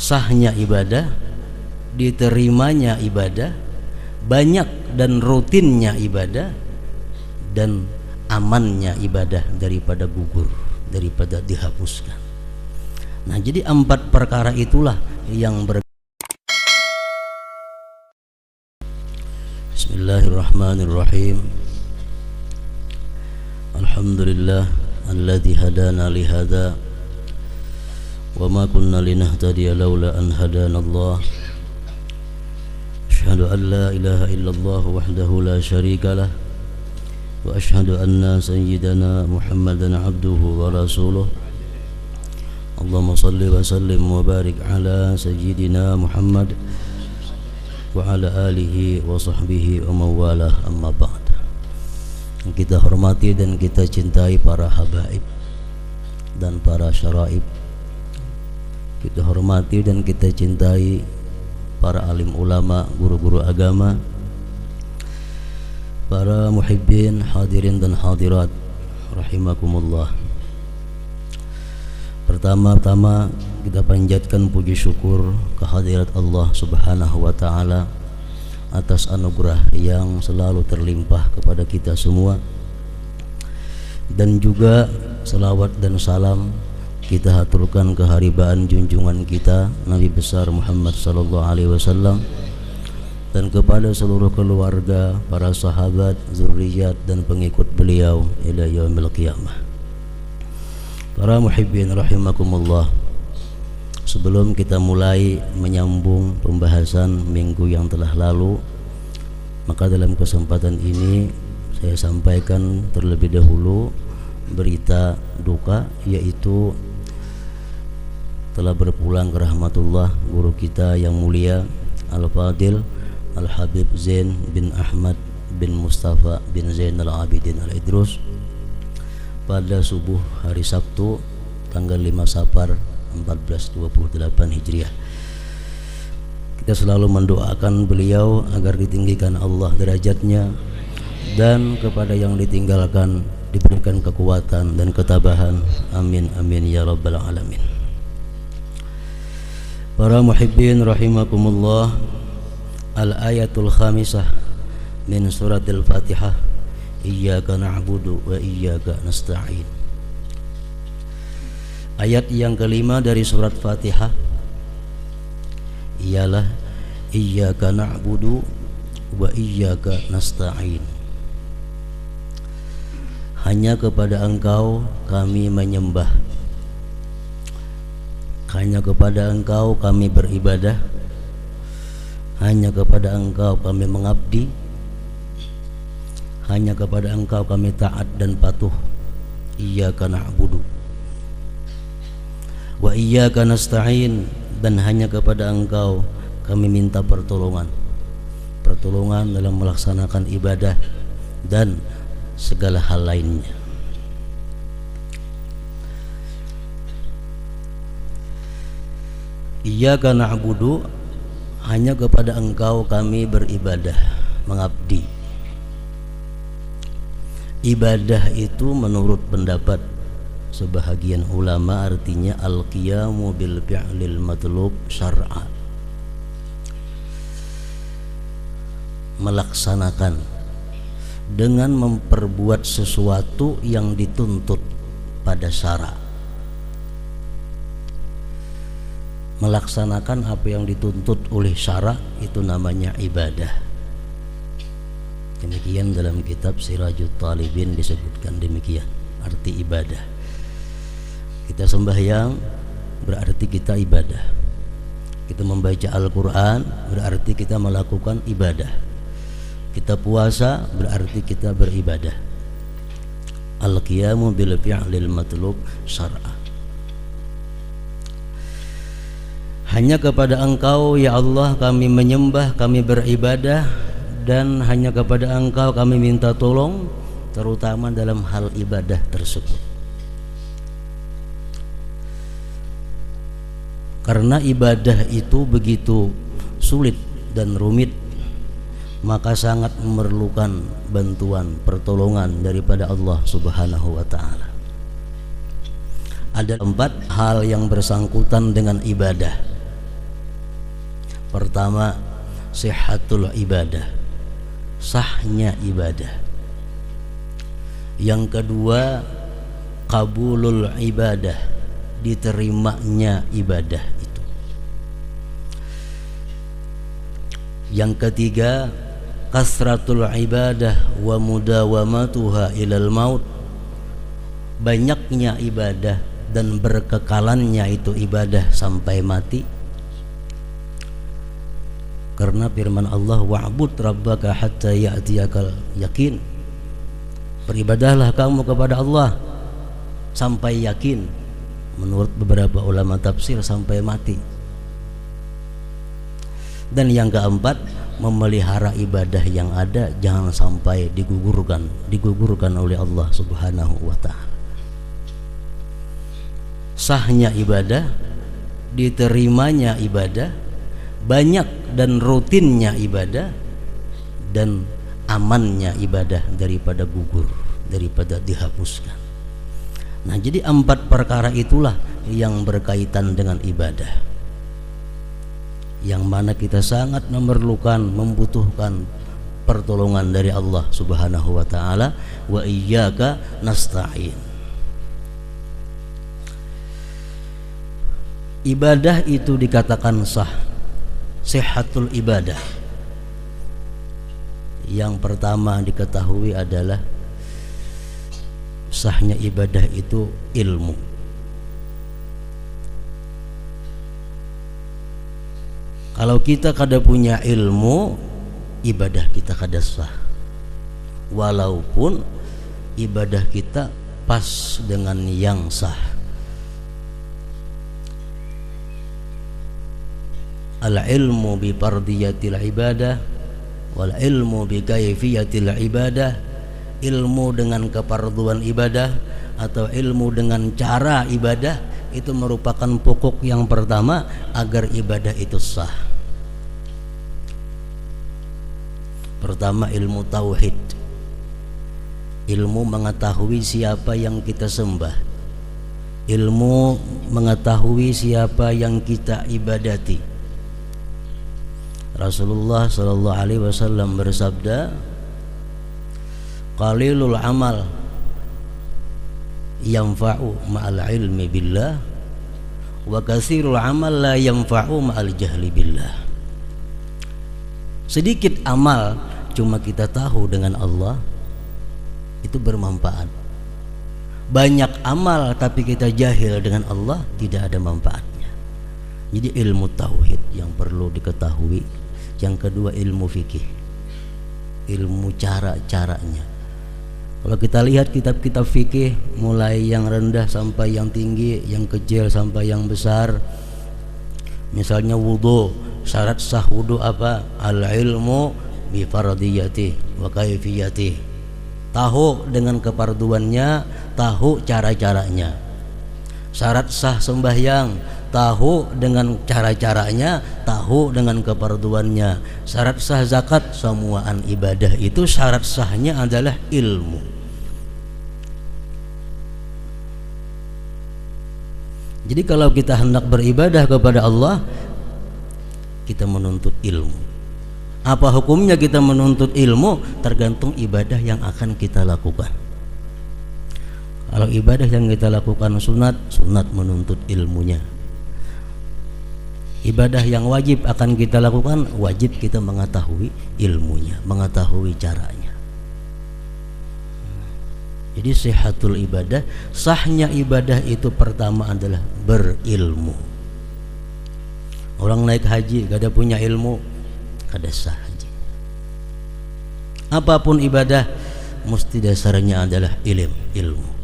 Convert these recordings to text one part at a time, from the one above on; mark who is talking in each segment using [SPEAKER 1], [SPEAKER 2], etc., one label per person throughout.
[SPEAKER 1] sahnya ibadah, diterimanya ibadah, banyak dan rutinnya ibadah, dan amannya ibadah daripada gugur, daripada dihapuskan. Nah, jadi 4 perkara itulah yang Bismillahirrahmanirrahim. Alhamdulillah alladzi hadana li hadza wa ma kunna linahtadiya laula an hadanallah. Asyhadu an la ilaha illallah wahdahu la syarika lah wa asyhadu anna sayyidana Muhammadan abduhu wa rasuluh. Allahumma salli wa sallim wa barik ala sayyidina Muhammad wa ala alihi wa sahbihi wa mawalah, amma ba'd. Kita hormati dan kita cintai para habaib dan para syaraib. Kita hormati dan kita cintai para alim ulama, guru-guru agama, para muhibbin, hadirin dan hadirat rahimakumullah. Pertama-tama kita panjatkan puji syukur kehadirat Allah Subhanahu wa ta'ala atas anugerah yang selalu terlimpah kepada kita semua, dan juga selawat dan salam kita haturkan keharibaan junjungan kita Nabi besar Muhammad sallallahu alaihi wasallam, dan kepada seluruh keluarga, para sahabat, zurriyat dan pengikut beliau ila yaumil qiyamah. Para muhibbin rahimakumullah, sebelum kita mulai menyambung pembahasan minggu yang telah lalu, maka dalam kesempatan ini saya sampaikan terlebih dahulu berita duka, yaitu telah berpulang ke rahmatullah guru kita yang mulia Al-Fadil Al-Habib Zain bin Ahmad bin Mustafa bin Zainal Abidin Al-Idrus pada subuh hari Sabtu tanggal 5 Safar 1428 Hijriah. Kita selalu mendoakan beliau agar ditinggikan Allah derajatnya, dan kepada yang ditinggalkan diberikan kekuatan dan ketabahan. Amin amin ya rabbal alamin. Para muhibbin rahimakumullah, al-ayatul khamisah min suratil Fatihah, iyyaka na'budu wa iyyaka nasta'in. Ayat yang kelima dari surat Fatihah ialah iyyaka na'budu wa iyyaka nasta'in. Hanya kepada Engkau kami menyembah, hanya kepada Engkau kami beribadah, hanya kepada Engkau kami mengabdi, hanya kepada Engkau kami taat dan patuh. Iyyaka na'budu wa iyyaka nasta'in, dan hanya kepada Engkau kami minta pertolongan dalam melaksanakan ibadah dan segala hal lainnya. Iyyaka na'budu, hanya kepada Engkau kami beribadah, mengabdi. Ibadah itu menurut pendapat sebahagian ulama artinya al-qiyamu bil fi'lil matlub syar'a, melaksanakan dengan memperbuat sesuatu yang dituntut pada syara. Melaksanakan apa yang dituntut oleh syara itu namanya ibadah. Demikian dalam kitab Sirajut Talibin disebutkan demikian arti ibadah. Kita sembahyang berarti kita ibadah. Kita membaca Al-Quran berarti kita melakukan ibadah. Kita puasa berarti kita beribadah. Al-qiyamu bil fi'lil matlub syar'a. Hanya kepada Engkau ya Allah kami menyembah, kami beribadah, dan hanya kepada Engkau kami minta tolong, terutama dalam hal ibadah tersebut. Karena ibadah itu begitu sulit dan rumit, maka sangat memerlukan bantuan, pertolongan daripada Allah Subhanahu wa ta'ala. Ada 4 hal yang bersangkutan dengan ibadah. Pertama, sihhatul ibadah, sahnya ibadah. Yang kedua, qabulul ibadah, diterimanya ibadah itu. Yang ketiga, kasratul ibadah wa mudawamatuha ilal maut, banyaknya ibadah dan berkekalannya itu ibadah sampai mati. Karena firman Allah, wa'bud rabbaka hatta ya'tiyakal yakin, beribadahlah kamu kepada Allah sampai yakin. Menurut beberapa ulama tafsir sampai mati. Dan yang keempat, memelihara ibadah yang ada jangan sampai digugurkan oleh Allah Subhanahu wa ta'ala. Sahnya ibadah, diterimanya ibadah, banyak dan rutinnya ibadah, dan amannya ibadah daripada gugur, daripada dihapuskan. Nah, jadi 4 perkara itulah yang berkaitan dengan ibadah, yang mana kita sangat memerlukan, membutuhkan pertolongan dari Allah Subhanahu wa ta'ala. Wa iyyaka nasta'in. Ibadah itu dikatakan sah, sihhatul ibadah. Yang pertama diketahui adalah sahnya ibadah itu ilmu. Kalau kita kada punya ilmu, ibadah kita kada sah, walaupun ibadah kita pas dengan yang sah. Al-ilmu bi fardiyatil ibadah wal ilmu bi kaifiyatil ibadah. Ilmu dengan keparduan ibadah atau ilmu dengan cara ibadah itu merupakan pokok yang pertama agar ibadah itu sah. Pertama, ilmu tauhid, ilmu mengetahui siapa yang kita sembah, ilmu mengetahui siapa yang kita ibadati. Rasulullah sallallahu alaihi wasallam bersabda, qalilul amal yanfa'u ma'al ilmi billah wa katsirul amal la yanfa'u ma'al jahli billah. Sedikit amal cuma kita tahu dengan Allah itu bermanfaat. Banyak amal tapi kita jahil dengan Allah tidak ada manfaatnya. Jadi ilmu tauhid yang perlu diketahui. Yang kedua, ilmu fikih, ilmu cara-caranya. Kalau kita lihat kitab-kitab fikih, mulai yang rendah sampai yang tinggi, yang kecil sampai yang besar. Misalnya wudu, syarat sah wudu apa? Al-ilmu bi fardiyati wa kaifiyati. Tahu dengan keparduannya, tahu cara-caranya. Syarat sah sembahyang, tahu dengan cara-caranya, tahu dengan keparduannya. Syarat sah zakat, semuaan ibadah itu syarat sahnya adalah ilmu. Jadi kalau kita hendak beribadah kepada Allah, kita menuntut ilmu. Apa hukumnya kita menuntut ilmu? Tergantung ibadah yang akan kita lakukan. Kalau ibadah yang kita lakukan sunat, sunat menuntut ilmunya. Ibadah yang wajib akan kita lakukan, wajib kita mengetahui ilmunya, mengetahui caranya. Jadi sihhatul ibadah, sahnya ibadah itu pertama adalah berilmu. Orang naik haji gak ada punya ilmu, kada sah haji. Apapun ibadah mesti dasarnya adalah ilmu.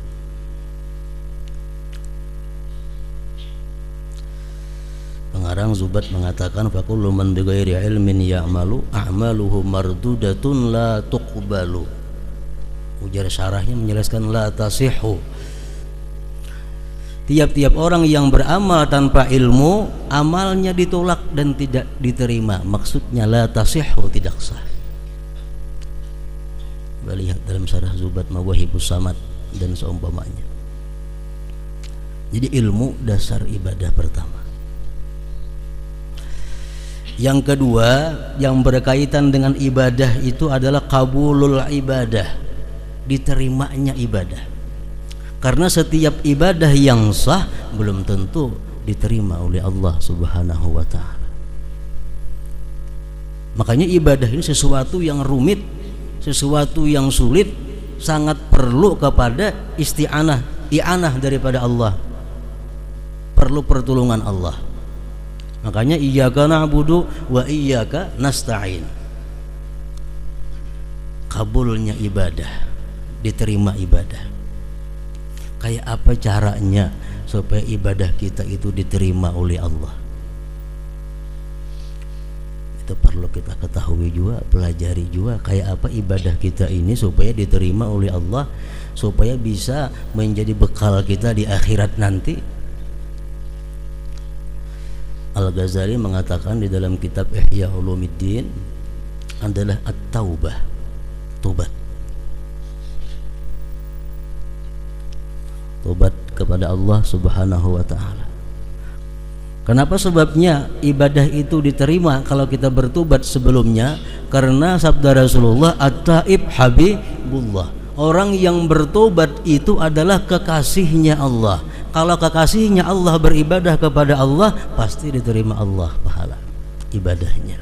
[SPEAKER 1] Pengarang Zubat mengatakan, fakullu man bighairi ilmin ya'malu a'maluhu mardudatun la tuqbalu. Ujar syarahnya menjelaskan la tasihhu. Tiap-tiap orang yang beramal tanpa ilmu, amalnya ditolak dan tidak diterima. Maksudnya la tasihhu, tidak sah. Lihat dalam syarah Zubat Mawahibus Samad dan seumpamanya. Jadi ilmu dasar ibadah pertama. Yang kedua yang berkaitan dengan ibadah itu adalah qabulul ibadah, diterimanya ibadah. Karena setiap ibadah yang sah belum tentu diterima oleh Allah Subhanahu wa taala. Makanya ibadah ini sesuatu yang rumit, sesuatu yang sulit, sangat perlu kepada i'anah daripada Allah. Perlu pertolongan Allah. Makanya iyyaka na'budu wa iyyaka nasta'in. Kabulnya ibadah, diterima ibadah. Kayak apa caranya supaya ibadah kita itu diterima oleh Allah? Itu perlu kita ketahui juga, pelajari juga kayak apa ibadah kita ini supaya diterima oleh Allah, supaya bisa menjadi bekal kita di akhirat nanti. Al-Ghazali mengatakan di dalam kitab Ihya Ulumuddin adalah at-taubah, tobat. Tobat kepada Allah Subhanahu wa taala. Kenapa sebabnya ibadah itu diterima kalau kita bertobat sebelumnya? Karena sabda Rasulullah, at-taib habibullah. Orang yang bertobat itu adalah kekasihnya Allah. Kalau kekasihnya Allah beribadah kepada Allah, pasti diterima Allah pahala ibadahnya.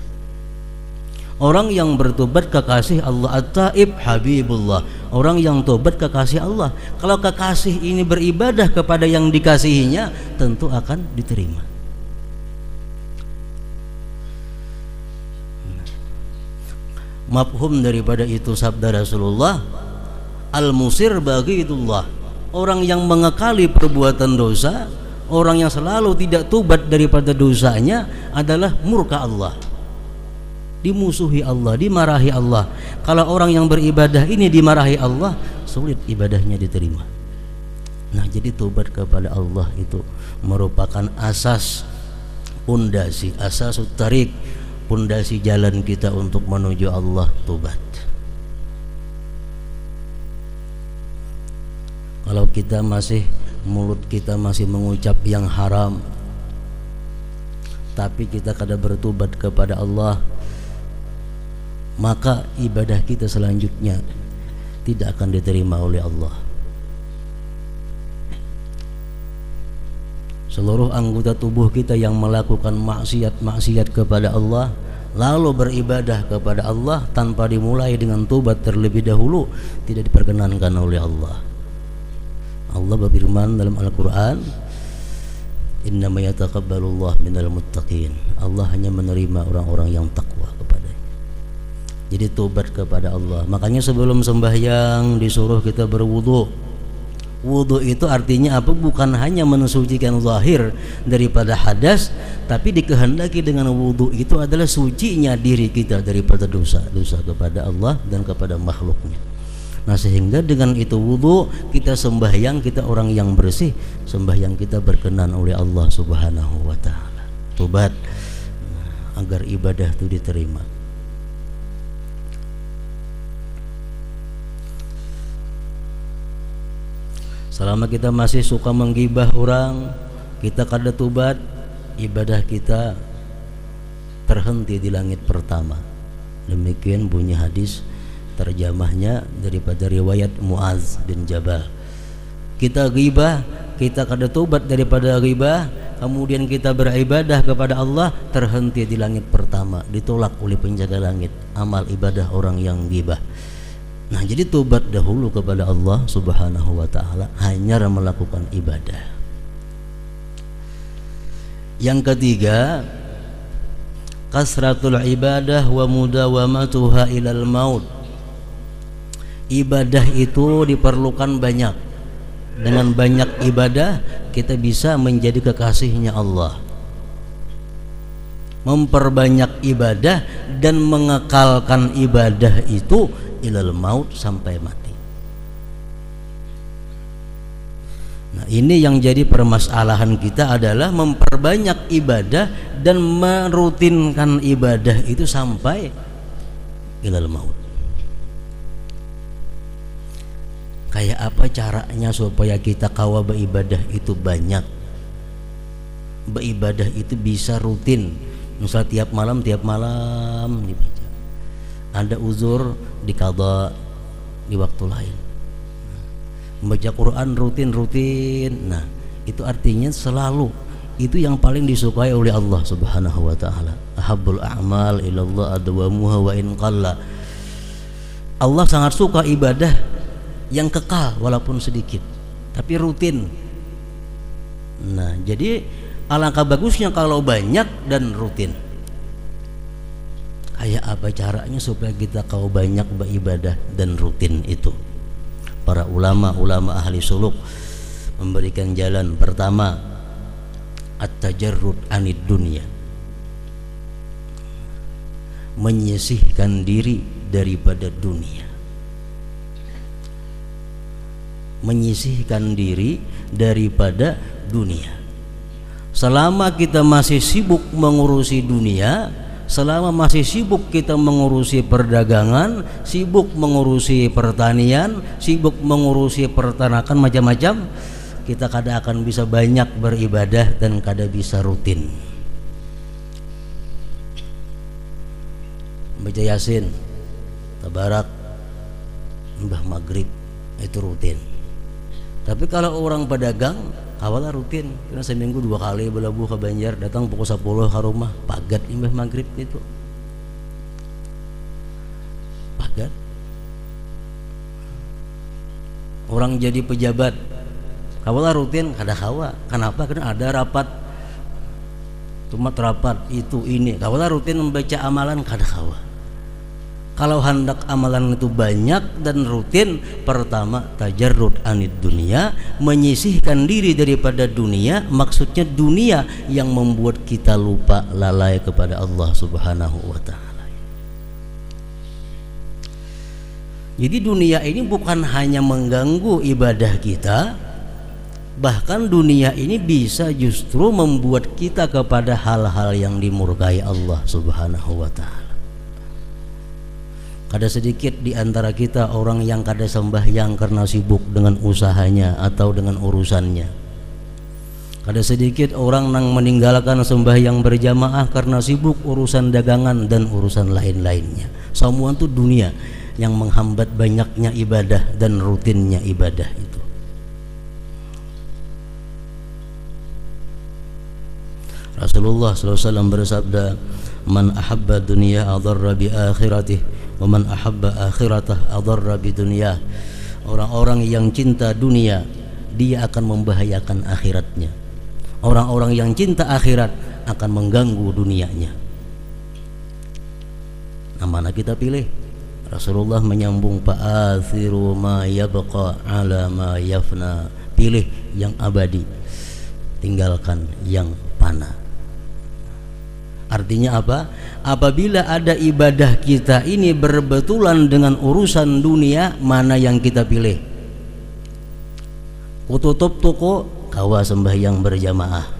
[SPEAKER 1] Orang yang bertobat kekasih Allah, at-taib habibullah. Orang yang tobat kekasih Allah. Kalau kekasih ini beribadah kepada yang dikasihinya, tentu akan diterima. Mafhum daripada itu sabda Rasulullah, al-musir baghidullah. Orang yang mengekali perbuatan dosa, orang yang selalu tidak tobat daripada dosanya adalah murka Allah, dimusuhi Allah, dimarahi Allah. Kalau orang yang beribadah ini dimarahi Allah, sulit ibadahnya diterima. Nah, jadi tobat kepada Allah itu merupakan asas, pondasi, asasut tarik, pondasi jalan kita untuk menuju Allah, tobat. Kalau kita mulut kita masih mengucap yang haram, tapi kita kada bertobat kepada Allah, maka ibadah kita selanjutnya tidak akan diterima oleh Allah. Seluruh anggota tubuh kita yang melakukan maksiat kepada Allah lalu beribadah kepada Allah tanpa dimulai dengan tobat terlebih dahulu, tidak diperkenankan oleh Allah. Allah berfirman dalam Al-Quran, innama yataqabbalullah minal muttaqin. Allah hanya menerima orang-orang yang takwa kepadanya. Jadi tobat kepada Allah. Makanya sebelum sembahyang disuruh kita berwudu. Wudu itu artinya apa? Bukan hanya mensucikan zahir daripada hadas, tapi dikehendaki dengan wudu itu adalah sucinya diri kita daripada dosa kepada Allah dan kepada makhluknya. Nah, sehingga dengan itu wudu kita sembahyang, kita orang yang bersih, sembahyang kita berkenan oleh Allah Subhanahu wa taala. Tobat agar ibadah itu diterima. Selama kita masih suka menggibah orang, kita kada tobat, ibadah kita terhenti di langit pertama. Demikian bunyi hadis terjemahnya daripada riwayat Muaz bin Jabal. Kita ghibah, kita kada tobat daripada ghibah, kemudian kita beribadah kepada Allah, terhenti di langit pertama, ditolak oleh penjaga langit amal ibadah orang yang ghibah. Nah, jadi tobat dahulu kepada Allah Subhanahu wa taala, hanya melakukan ibadah. Yang ketiga, kasratul ibadah wa mudawamatuha ilal maut. Ibadah itu diperlukan banyak. Dengan banyak ibadah kita bisa menjadi kekasihnya Allah. Memperbanyak ibadah dan mengekalkan ibadah itu ilal maut, sampai mati. Nah, ini yang jadi permasalahan kita adalah memperbanyak ibadah dan merutinkan ibadah itu sampai ilal maut. Kayak apa caranya supaya kita kawa beribadah itu banyak, beribadah itu bisa rutin, Misal tiap malam dibaca. Ada uzur diqadha di waktu lain. Membaca Quran rutin. Nah, itu artinya selalu itu yang paling disukai oleh Allah Subhanahu wa taala. Ahabbul a'mal ilallah adwamuha wa in qalla. Allah sangat suka ibadah yang kekal walaupun sedikit, tapi rutin. Nah, jadi alangkah bagusnya kalau banyak dan rutin. Kayak apa caranya supaya kita kau banyak beribadah dan rutin itu? Para ulama ahli suluk memberikan jalan. Pertama, at-tajarrud anid dunya, menyisihkan diri daripada dunia. Menyisihkan diri daripada dunia. Selama kita masih sibuk mengurusi dunia, selama masih sibuk kita mengurusi perdagangan, sibuk mengurusi pertanian, sibuk mengurusi peternakan macam-macam, kita kadang akan bisa banyak beribadah dan kadang bisa rutin. Baca Yasin, Tabarak, Mbah Maghrib, itu rutin. Tapi kalau orang pedagang, awalnya rutin, karena seminggu 2 kali belabuh ke Banjar, datang pukul 10 ke rumah, pagat Mbah Maghrib itu. Pagat. Orang jadi pejabat, awalnya rutin, kada kawa. Kenapa? Karena ada rapat. Cuma rapat itu ini. Awalnya rutin membaca amalan, kada kawa. Kalau hendak amalan itu banyak dan rutin, pertama tajarrud anid dunia, menyisihkan diri daripada dunia. Maksudnya dunia yang membuat kita lupa, lalai kepada Allah Subhanahu wa taala. Jadi dunia ini bukan hanya mengganggu ibadah kita, bahkan dunia ini bisa justru membuat kita kepada hal-hal yang dimurkai Allah Subhanahu wa taala. Kada sedikit di antara kita orang yang kada sembahyang karena sibuk dengan usahanya atau dengan urusannya. Kada sedikit orang yang meninggalkan sembahyang berjamaah karena sibuk urusan dagangan dan urusan lain-lainnya. Semua itu dunia yang menghambat banyaknya ibadah dan rutinnya ibadah itu. Rasulullah SAW bersabda, "Man ahabba dunya adarra bi akhiratihi wa man ahabba akhiratah adarra bi dunyah." Orang-orang yang cinta dunia, dia akan membahayakan akhiratnya. Orang-orang yang cinta akhirat akan mengganggu dunianya. Nah, mana kita pilih? Rasulullah menyambung, fa'athiru ma yabqa ala ma yafna. Pilih yang abadi, tinggalkan yang fana. Artinya apa? Apabila ada ibadah kita ini berbetulan dengan urusan dunia, mana yang kita pilih? Ku tutup toko, kawa sembahyang berjamaah,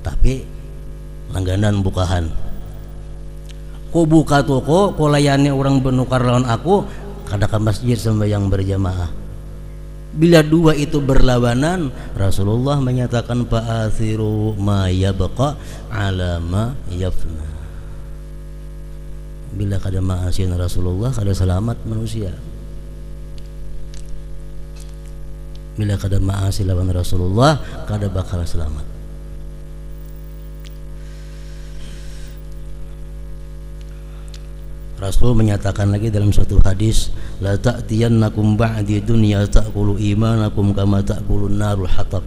[SPEAKER 1] tapi langganan bukahan. Ku buka toko, ku layani orang benukar lawan aku, kada ke masjid sembahyang berjamaah. Bila dua itu berlawanan, Rasulullah menyatakan fa'athiru ma yabqa ala ma yafna. Bila kada ma'asyin Rasulullah, kada selamat manusia. Bila kada ma'asyi lawan Rasulullah, kada bakal selamat. Rasul menyatakan lagi dalam suatu hadis, la ta'tiyannakum ba'di dunya ta'kulu imanakum kama ta'kulun narul hatab.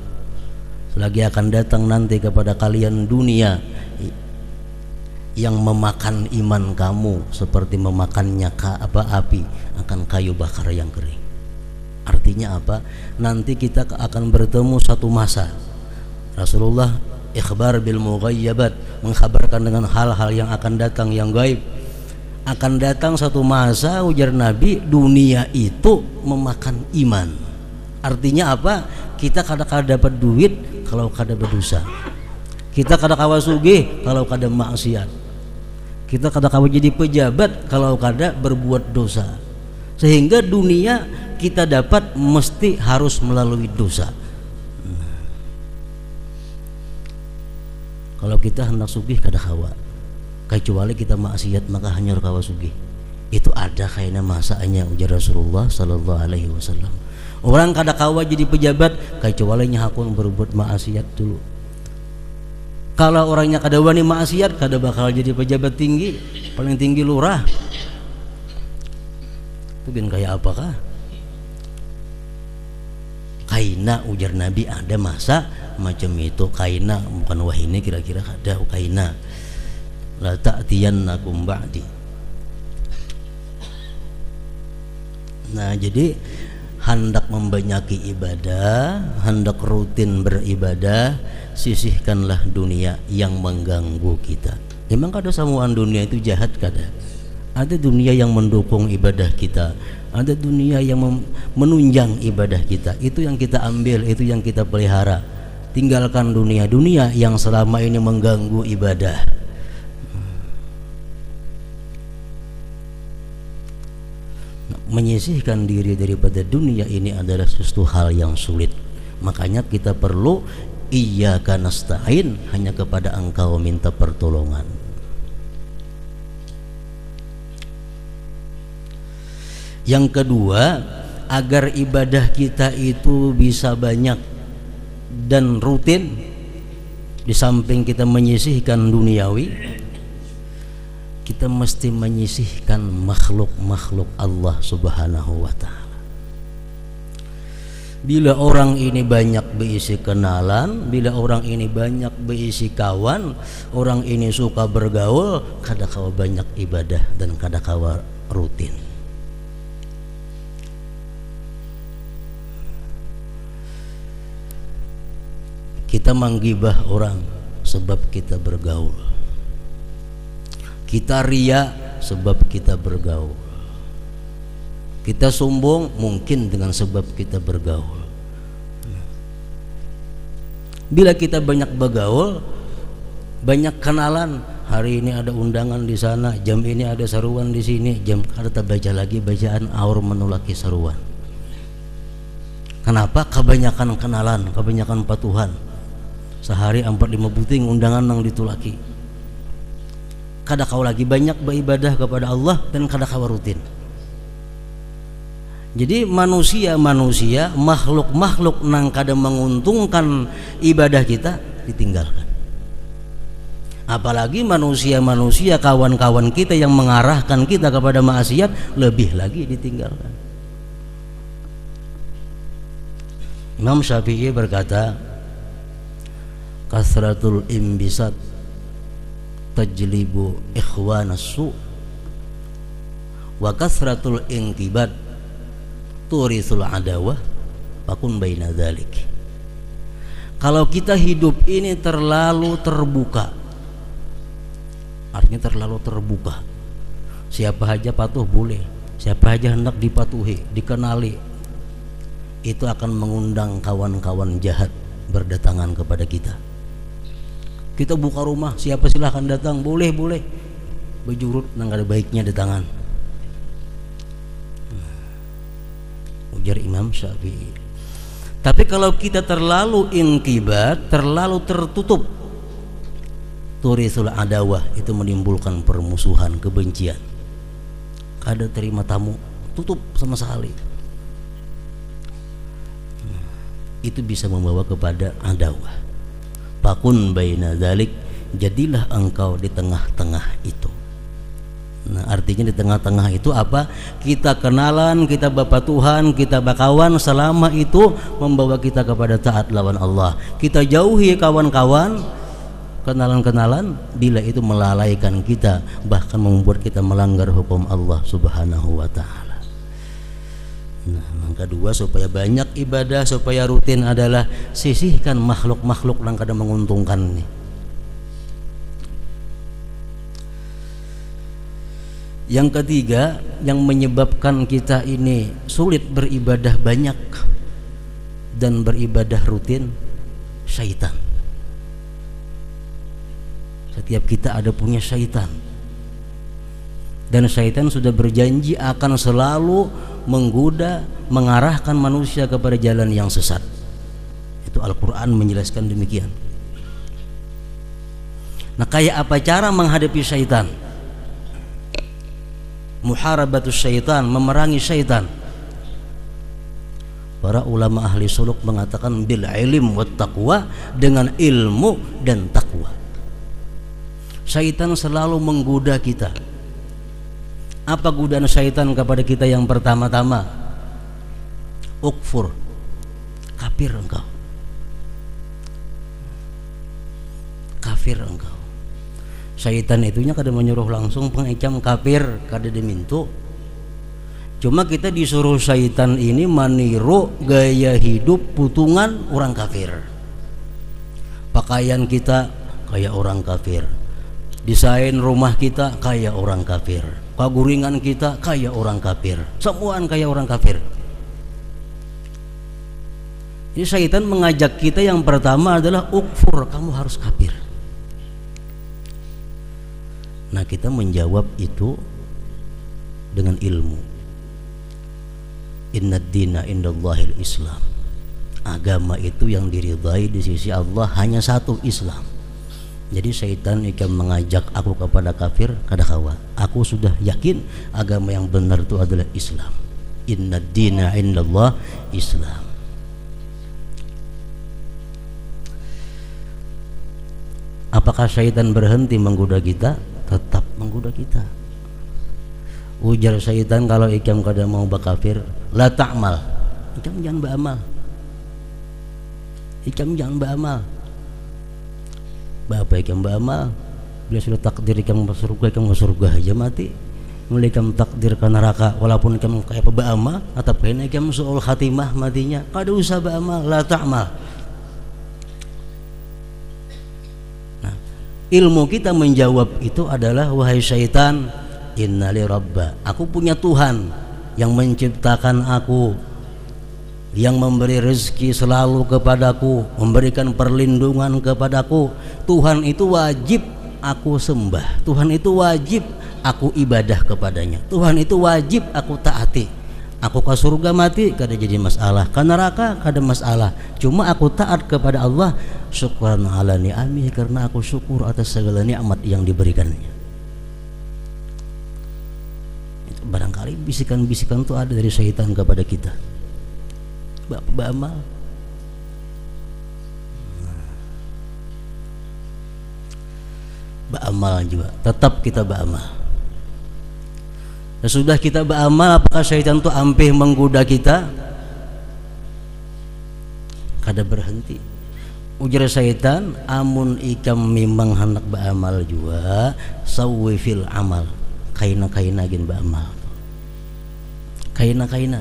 [SPEAKER 1] Selagi akan datang nanti kepada kalian dunia yang memakan iman kamu seperti memakannya api akan kayu bakar yang kering. Artinya apa? Nanti kita akan bertemu satu masa. Rasulullah ikhbar bil mughayyabat, mengkhabarkan dengan hal-hal yang akan datang yang gaib. Akan datang satu masa, ujar Nabi, dunia itu memakan iman. Artinya apa? Kita kadang-kadang dapat duit kalau kadang berdosa. Kita kadang-kadang sugih kalau kadang maksiat. Kita kadang-kadang jadi pejabat kalau kadang berbuat dosa. Sehingga dunia kita dapat mesti harus melalui dosa. Kalau kita hendak sugih kada hawa, kecuali kita maksiat maka hanyar kawasugi. Itu ada kayaknya masanya ujar Rasulullah sallallahu alaihi wasallam. Orang kada kawa jadi pejabat kecuali nya hakun berbuat maksiat dulu. Kalau orangnya kada wani maksiat kada bakal jadi pejabat tinggi, paling tinggi lurah. Itu bin kayak apakah? Kaina ujar Nabi ada masa macam itu. Kaina bukan wah ini kira-kira ada kaina. La ta'tiyannakum ba'di. Nah, jadi hendak membanyaki ibadah, hendak rutin beribadah, sisihkanlah dunia yang mengganggu kita. Memang kada samuan dunia itu jahat kada. Ada dunia yang mendukung ibadah kita, ada dunia yang menunjang ibadah kita. Itu yang kita ambil, itu yang kita pelihara. Tinggalkan dunia-dunia yang selama ini mengganggu ibadah. Menyisihkan diri daripada dunia ini adalah sesuatu hal yang sulit. Makanya kita perlu iyyaka nasta'in, hanya kepada Engkau minta pertolongan. Yang kedua, agar ibadah kita itu bisa banyak dan rutin, di samping kita menyisihkan duniawi, kita mesti menyisihkan makhluk-makhluk Allah Subhanahu wa ta'ala. Bila orang ini banyak berisi kenalan, bila orang ini banyak berisi kawan, orang ini suka bergaul, kada kawa banyak ibadah dan kada kawa rutin. Kita menggibah orang sebab kita bergaul. Kita ria sebab kita bergaul. Kita sombong mungkin dengan sebab kita bergaul. Bila kita banyak bergaul, banyak kenalan, hari ini ada undangan di sana, jam ini ada seruan di sini, jam kada baca lagi bacaan aur menulaki seruan. Kenapa? Kebanyakan kenalan, kebanyakan patuhan. Sehari 4-5 buting undangan nang ditulaki. Kada kau lagi banyak beribadah kepada Allah dan kada kau rutin. Jadi manusia makhluk nang kada menguntungkan ibadah kita ditinggalkan. Apalagi manusia kawan-kawan kita yang mengarahkan kita kepada maksiat lebih lagi ditinggalkan. Imam Syafi'i berkata, kasratul imbisat tajlibu ikhwanas su wa kasratul inqibat turisul adawah fakun baina dzalik. Kalau kita hidup ini terlalu terbuka, artinya terlalu terbuka, siapa aja patuh boleh, siapa aja hendak dipatuhi, dikenali, itu akan mengundang kawan-kawan jahat berdatangan kepada kita. Kita buka rumah, siapa silahkan datang, boleh bejurut nang ada baiknya datangan. Ujar Imam Syafi'i. Tapi kalau kita terlalu inqibat, terlalu tertutup, turisul adawah, itu menimbulkan permusuhan, kebencian. Kada terima tamu, tutup sama sekali. Itu bisa membawa kepada adawah. Fakun baina dzalik, jadilah engkau di tengah-tengah itu. Nah, artinya di tengah-tengah itu apa? Kita kenalan, kita bapak Tuhan, kita bakawan, selama itu membawa kita kepada taat lawan Allah. Kita jauhi kawan-kawan, kenalan-kenalan, bila itu melalaikan kita, bahkan membuat kita melanggar hukum Allah Subhanahu wa ta'ala. Nah, yang kedua, supaya banyak ibadah, supaya rutin adalah sisihkan makhluk-makhluk yang kadang menguntungkan nih. Yang ketiga, yang menyebabkan kita ini sulit beribadah banyak dan beribadah rutin, syaitan. Setiap kita ada punya syaitan, dan syaitan sudah berjanji akan selalu menggoda, mengarahkan manusia kepada jalan yang sesat. Itu Al-Quran menjelaskan demikian. Nah, kayak apa cara menghadapi syaitan? Muharabatus syaitan, memerangi syaitan. Para ulama ahli suluk mengatakan bil ilm wat taqwa, dengan ilmu dan takwa. Syaitan selalu menggoda kita. Apa godaan syaitan kepada kita yang pertama-tama? Ukfur, kafir engkau. Kafir engkau. Syaitan itunya kada menyuruh langsung pengecam kafir, kada dimintu. Cuma kita disuruh syaitan ini meniru gaya hidup putungan orang kafir. Pakaian kita kayak orang kafir, desain rumah kita kayak orang kafir, kaguringan kita kayak orang kafir, semuaan kayak orang kafir. Jadi syaitan mengajak kita yang pertama adalah ukfur, kamu harus kafir. Nah, kita menjawab itu dengan ilmu. Innad dina indallahil Islam. Agama itu yang diridhai di sisi Allah hanya satu, Islam. Jadi syaitan akan mengajak aku kepada kafir, kada kawa. Aku sudah yakin agama yang benar itu adalah Islam. Innad dina indallah Islam. Apakah syaitan berhenti menggoda kita? Tetap menggoda kita. Ujar syaitan, kalau ikam kada mau bakafir, la ta'mal, ikam jangan beramal. Ikam jangan beramal. Bapak ikam beramal, bila sudah takdir ikam ke surga, ikam ke surga aja mati. Mulai ikam takdir ke neraka, walaupun ikam kayak beramal, atau pengen ikam su'ul khatimah matinya, kada usah beramal, la ta'mal. Ilmu kita menjawab itu adalah, wahai syaitan, innali rabba, aku punya Tuhan yang menciptakan aku, yang memberi rezeki selalu kepadaku, memberikan perlindungan kepadaku. Tuhan itu wajib aku sembah, Tuhan itu wajib aku ibadah kepadanya, Tuhan itu wajib aku taati. Aku ke surga mati kada jadi masalah, ke neraka kada masalah, cuma aku taat kepada Allah. Syukran ala ni'ami, karena aku syukur atas segala nikmat yang diberikannya. Itu barangkali bisikan-bisikan itu ada dari syaitan kepada kita. Beramal. Beramal juga, tetap kita beramal. Sesudah kita beramal, apakah syaitan itu ampih menggoda kita? Kada berhenti. Ujar syaitan, amun ikam memang hendak beramal juga, sawwi fil amal, kaina-kaina gin beramal. Kaina-kaina.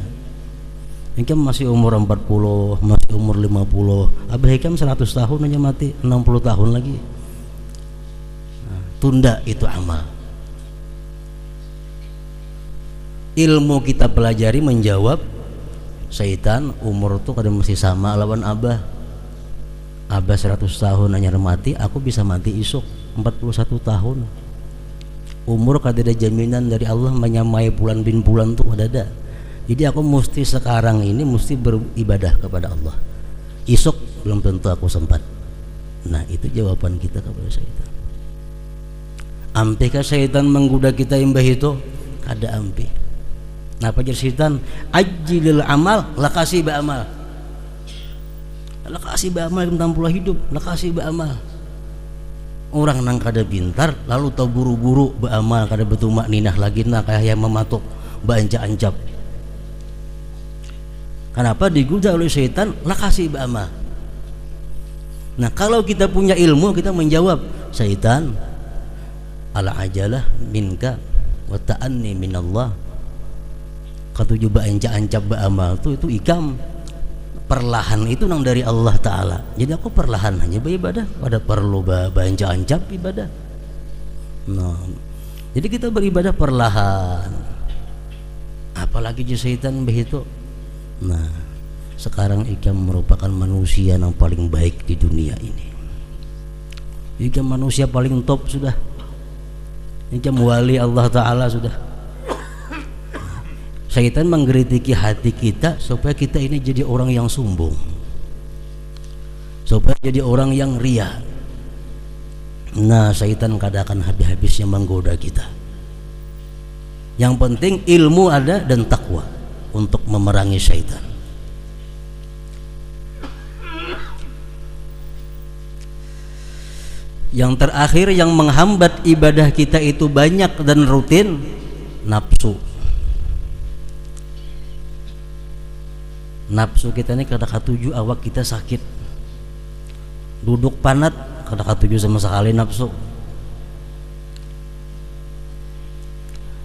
[SPEAKER 1] Ikam masih umur 40, masih umur 50, abah ikam 100 tahun aja mati, 60 tahun lagi. Nah, tunda itu amal. Ilmu kita pelajari menjawab syaitan. Umur tuh kadang masih sama lawan abah. Abah 100 tahun hanya mati, aku bisa mati isuk 41 tahun. Umur kada ada jaminan dari Allah menyamai bulan bin bulan tuh ada. Jadi aku mesti sekarang ini mesti beribadah kepada Allah. Isuk belum tentu aku sempat. Nah, itu jawaban kita kepada syaitan. Ampikah syaitan menggoda kita imbah itu? Kada ampih. Nah, pajar syaitan, ajilil amal, lakasi beramal. Lakasi beramal tentang pula hidup, lakasi beramal. Orang nang kada pintar lalu tau buru-buru beramal, kada betumak ninah lagi, nah kayak yang mematuk baancap-ancap. Kenapa digoda oleh syaitan? Lakasi beramal. Nah, kalau kita punya ilmu, kita menjawab, syaitan, ala ajalah minka wa ta'anni minallah. Katuju baancap-ancap beramal itu ikam. Perlahan itu nang dari Allah Ta'ala. Jadi aku perlahan hanya beribadah, pada perlu banca-ancap ibadah. Nah, jadi kita beribadah perlahan. Apalagi je syaitan begitu. Nah, sekarang ikam merupakan manusia yang paling baik di dunia ini. Ikam manusia paling top sudah. Ikam wali Allah Ta'ala sudah. Syaitan menggeritiki hati kita supaya kita ini jadi orang yang sombong, supaya jadi orang yang ria. Nah, syaitan kadang akan habis-habisnya menggoda kita. Yang penting ilmu ada dan takwa untuk memerangi syaitan. Yang terakhir yang menghambat ibadah kita itu banyak dan rutin, nafsu. Nafsu kita ini kadang katuju awak kita sakit, duduk panat kadang katuju sama sekali nafsu.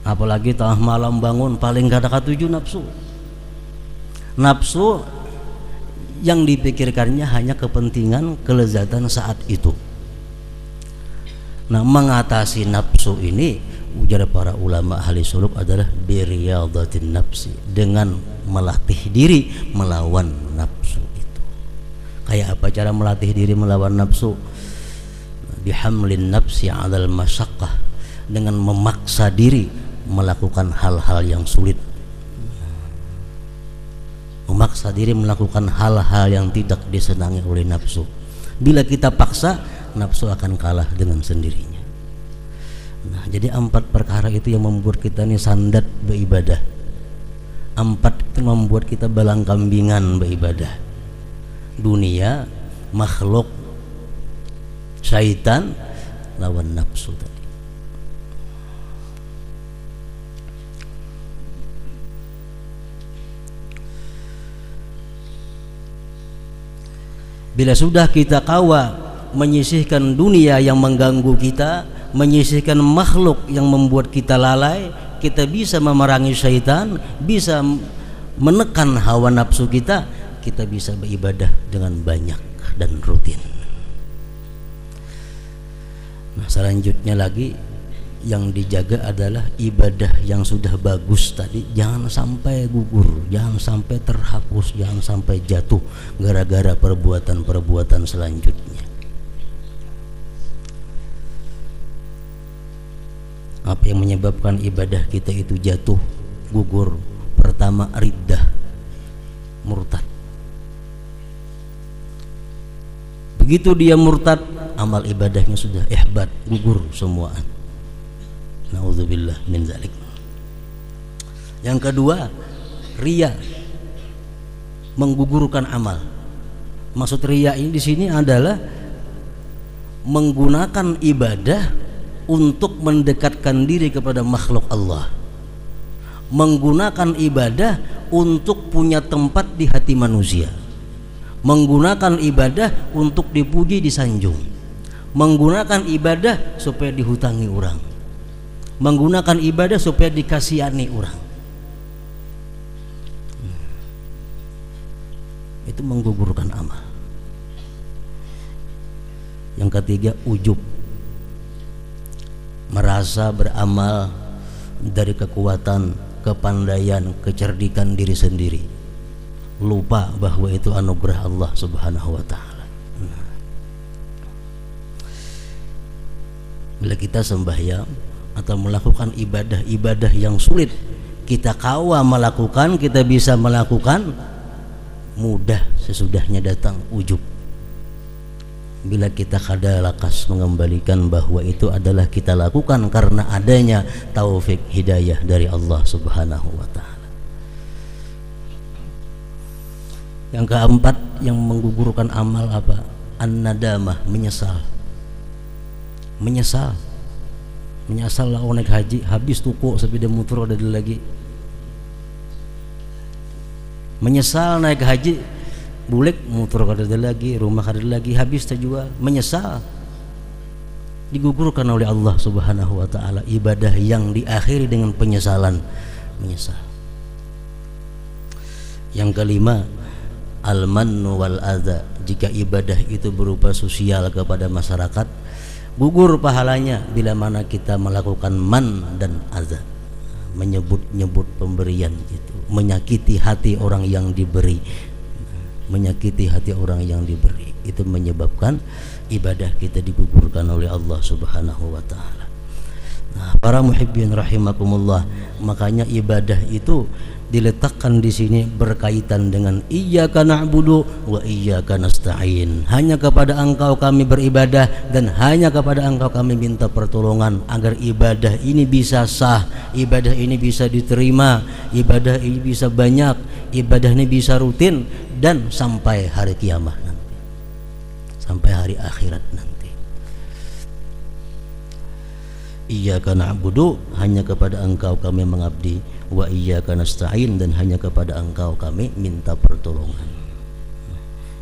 [SPEAKER 1] Apalagi tengah malam bangun paling kadang katuju nafsu. Nafsu yang dipikirkannya hanya kepentingan kelezatan saat itu. Nah, mengatasi nafsu ini ujar para ulama ahli suluk adalah biriyadatin nafsi, dengan melatih diri melawan nafsu itu. Kayak apa cara melatih diri melawan nafsu? Bihamlin nafsi 'alal masyaqqah, dengan memaksa diri melakukan hal-hal yang sulit. Memaksa diri melakukan hal-hal yang tidak disenangi oleh nafsu. Bila kita paksa, nafsu akan kalah dengan sendirinya. Nah, jadi 4 perkara itu yang membuat kita ini sandat beribadah. 4 itu membuat kita balang kambingan beribadah. Dunia, makhluk, syaitan, lawan nafsu tadi. Bila sudah kita kawa menyisihkan dunia yang mengganggu kita, menyisihkan makhluk yang membuat kita lalai, kita bisa memerangi syaitan, bisa menekan hawa nafsu kita, kita bisa beribadah dengan banyak dan rutin. Nah, selanjutnya lagi yang dijaga adalah ibadah yang sudah bagus tadi, jangan sampai gugur, jangan sampai terhapus, jangan sampai jatuh gara-gara perbuatan-perbuatan selanjutnya. Apa yang menyebabkan ibadah kita itu jatuh, gugur? Pertama, riddah, murtad. Begitu dia murtad, amal ibadahnya sudah ihbat, gugur semuaan. Nauzubillah min zalik. Yang kedua, riya, menggugurkan amal. Maksud riya ini di sini adalah menggunakan ibadah untuk mendekatkan diri kepada makhluk Allah, menggunakan ibadah untuk punya tempat di hati manusia, menggunakan ibadah untuk dipuji disanjung, menggunakan ibadah supaya dihutangi orang, menggunakan ibadah supaya dikasihani orang. Itu menggugurkan amal. Yang ketiga, ujub, merasa beramal dari kekuatan, kepandaian, kecerdikan diri sendiri, lupa bahwa itu anugerah Allah Subhanahu wa ta'ala. Bila kita sembahyang atau melakukan ibadah-ibadah yang sulit, kita kawa melakukan, kita bisa melakukan, mudah sesudahnya datang ujub. Bila kita kadalakas mengembalikan bahwa itu adalah kita lakukan karena adanya taufik hidayah dari Allah Subhanahu wa ta'ala. Yang keempat yang menggugurkan amal apa? An-nadamah, menyesal. Menyesal lah naik haji, habis tuku sepeda motor ada lagi. Menyesal naik haji, bulik motor kada lagi, rumah kada lagi, habis terjual. Menyesal, digugurkan oleh Allah Subhanahu wa ta'ala ibadah yang diakhiri dengan penyesalan. Menyesal. Yang kelima, al-mannu wal adza, jika ibadah itu berupa sosial kepada masyarakat, gugur pahalanya bila mana kita melakukan man dan adza, menyebut-nyebut pemberian itu, menyakiti hati orang yang diberi, menyakiti hati orang yang diberi, itu menyebabkan ibadah kita digugurkan oleh Allah Subhanahu wa ta'ala. Nah, para muhibbin rahimakumullah, Makanya ibadah itu diletakkan di sini berkaitan dengan iyyaka na'budu wa iyyaka nasta'in. Hanya kepada Engkau kami beribadah dan hanya kepada Engkau kami minta pertolongan agar ibadah ini bisa sah, ibadah ini bisa diterima, ibadah ini bisa banyak, ibadah ini bisa rutin dan sampai hari kiamat nanti, sampai hari akhirat nanti. Iyyaka na'budu, hanya kepada Engkau kami mengabdi, wa iyyaka nasta'in, dan hanya kepada Engkau kami minta pertolongan.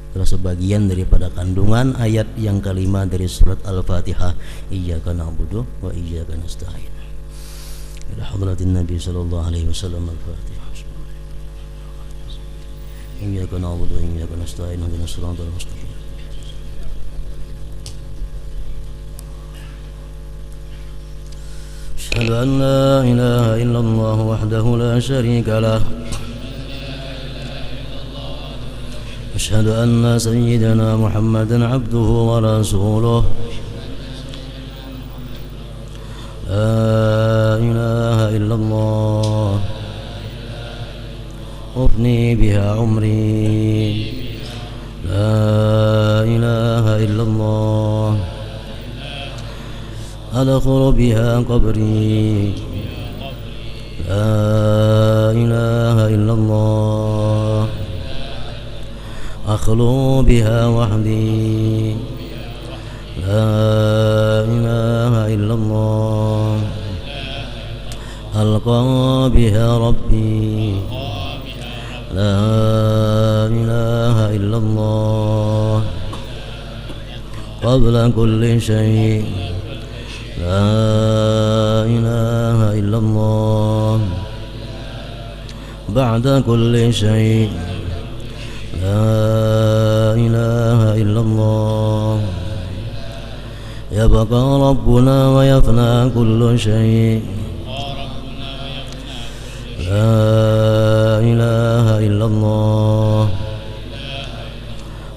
[SPEAKER 1] Itulah sebagian daripada kandungan ayat yang kelima dari surat Al-Fatihah, iyyaka na'budu wa iyyaka nasta'in. Ila hadratin Nabi sallallahu alaihi wasallam. Al-Fatihah. Iyyaka na'budu wa iyyaka nasta'in, ihdinas siratal mustaqim. أشهد أن لا إله إلا الله وحده لا شريك له أشهد أن سيدنا محمدا عبده ورسوله لا إله إلا الله أفني بها عمري لا إله إلا الله أدخل بها قبري لا إله إلا الله أخلو بها وحدي لا إله إلا الله ألقى بها ربي لا إله إلا الله قبل كل شيء لا إله إلا الله بعد كل شيء لا إله إلا الله يبقى ربنا ويفنى كل شيء لا إله إلا الله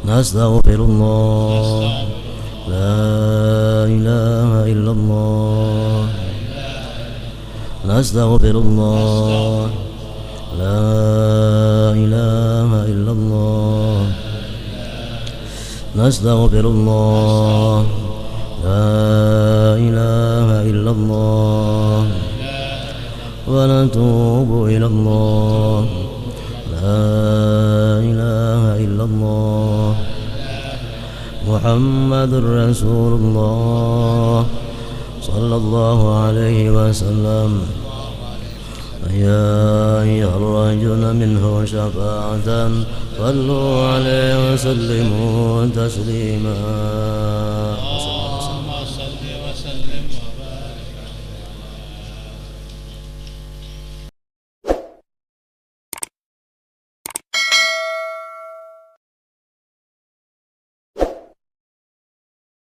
[SPEAKER 1] نستغفر الله لا إله إلا الله نستغفر الله لا إله إلا الله نستغفر الله لا إله إلا الله ونتوب إلى الله لا إله إلا الله محمد رسول الله صلى الله عليه وسلم يا أيها الرجل منه شفاعة صلوا عليه وسلموا تسليما